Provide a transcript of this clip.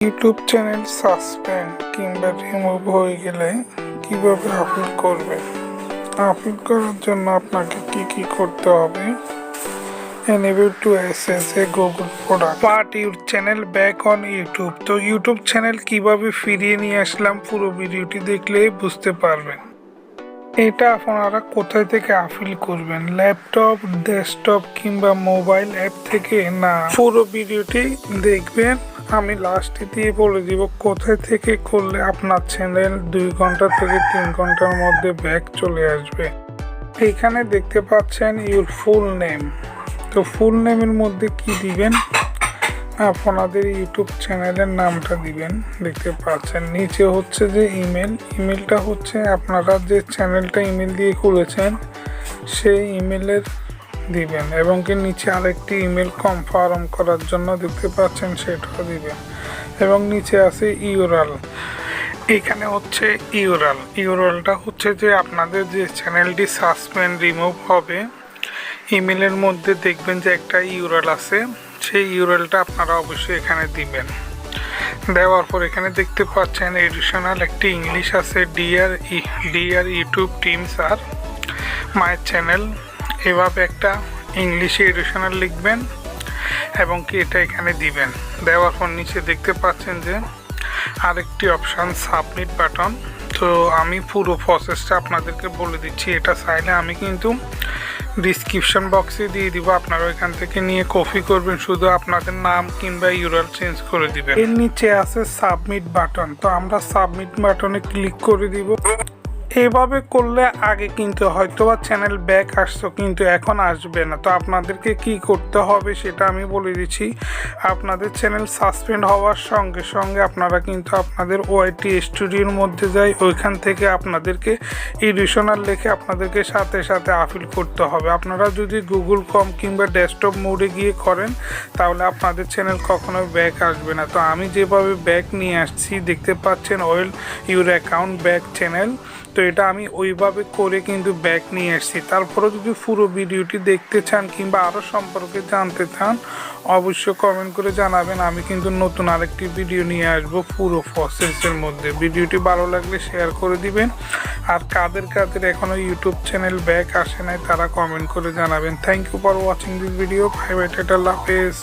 YouTube channel suspend কিংবা remove হয়ে গেলে কিভাবে আপলোড করবেন। আপলোড করার জন্য আপনাকে কি করতে হবে। Enable to access a Google product. Part your channel back on YouTube. তো ইউটিউব চ্যানেল কিভাবে ফিরিয়ে নিয়ে আসলাম পুরো ভিডিওটি দেখলে বুঝতে পারবেন। এটা আপনারা কোথায় থেকে আপলোড করবেন, ল্যাপটপ, ডেস্কটপ কিংবা মোবাইল অ্যাপ থেকে না। পুরো ভিডিওটি দেখবেন, আমি লাস্টে দিয়ে বলে দিব কোথায় থেকে করলে আপনার চ্যানেল 2 ঘন্টা থেকে 3 ঘন্টার মধ্যে ব্যাক চলে আসবে। এখানে দেখতে পাচ্ছেন ইউর ফুল নেম। তো ফুল নেমের মধ্যে কি দিবেন, আপনাদের ইউটিউব চ্যানেলের নামটা দিবেন। দেখতে পাচ্ছেন নিচে হচ্ছে যে ইমেলটা হচ্ছে আপনারা যে চ্যানেলটা ইমেল দিয়ে খুলেছেন সেই ইমেলের দিবেন, এবং কি নিচে আরেকটি ইমেল কনফার্ম করার জন্য দেখতে পাচ্ছেন সেটাও দিবেন, এবং নিচে আছে ইউআরএল। এখানে হচ্ছে ইউআরএলটা হচ্ছে যে আপনাদের যে চ্যানেলটি সাসপেন্ড রিমুভ হবে, ইমেলের মধ্যে দেখবেন যে একটা ইউআরএল আছে, সেই ইউআরএলটা আপনারা অবশ্যই এখানে দিবেন। দেওয়ার পর এখানে দেখতে পাচ্ছেন এডিশনাল একটি ইংলিশ আছে, deer YouTube teams are my channel. এভাবে একটা ইংলিশে এডিশনাল লিখবেন এবং কি এটা এখানে দিবেন। দেওয়ার পর নিচে দেখতে পাচ্ছেন যে আরেকটি অপশান সাবমিট বাটন। তো আমি পুরো প্রসেসটা আপনাদেরকে বলে দিচ্ছি, এটা চাইলে আমি কিন্তু ডিসক্রিপশন বক্সে দিয়ে দিব, আপনারা এখান থেকে নিয়ে কপি করবেন, শুধু আপনাদের নাম কিংবা ইউআরএল চেঞ্জ করে দিবেন। এর নিচে আছে সাবমিট বাটন, তো আমরা সাবমিট বাটনে ক্লিক করে দিব। এভাবে করলে আগে কিন্তু হয়তোবা চ্যানেল ব্যাক আসতো, কিন্তু এখন আসবে না। তো আপনাদেরকে কি করতে হবে সেটা আমি বলে দিচ্ছি। আপনাদের চ্যানেল সাসপেন্ড হওয়ার সঙ্গে সঙ্গে আপনারা কিন্তু আপনাদের ওয়াইটি স্টুডিওর মধ্যে যাই, ওইখান থেকে আপনাদেরকে এডিশনাল লিখে আপনাদেরকে সাথে সাথে আপলোড করতে হবে। আপনারা যদি গুগল কম কিংবা ডেস্কটপ মোডে গিয়ে করেন তাহলে আপনাদের চ্যানেল কখনোই ব্যাক আসবে না। তো আমি যেভাবে ব্যাক নিয়ে আসছি দেখতে পাচ্ছেন well your account back channel. তো এটা আমি ওইভাবে করে কিন্তু ব্যাক নিয়ে এসেছি। তারপরে যদি পুরো ভিডিওটি দেখতে চান কিংবা আরও সম্পর্কে জানতে চান অবশ্যই কমেন্ট করে জানাবেন। আমি কিন্তু নতুন আরেকটি ভিডিও নিয়ে আসবো পুরো প্রসেসের মধ্যে। ভিডিওটি ভালো লাগলে শেয়ার করে দিবেন, আর কাদের এখনও ইউটিউব চ্যানেল ব্যাক আসে নাই তারা কমেন্ট করে জানাবেন। Thank you for watching this video. Bye bye, টাটা, আল্লাহ হাফেজ।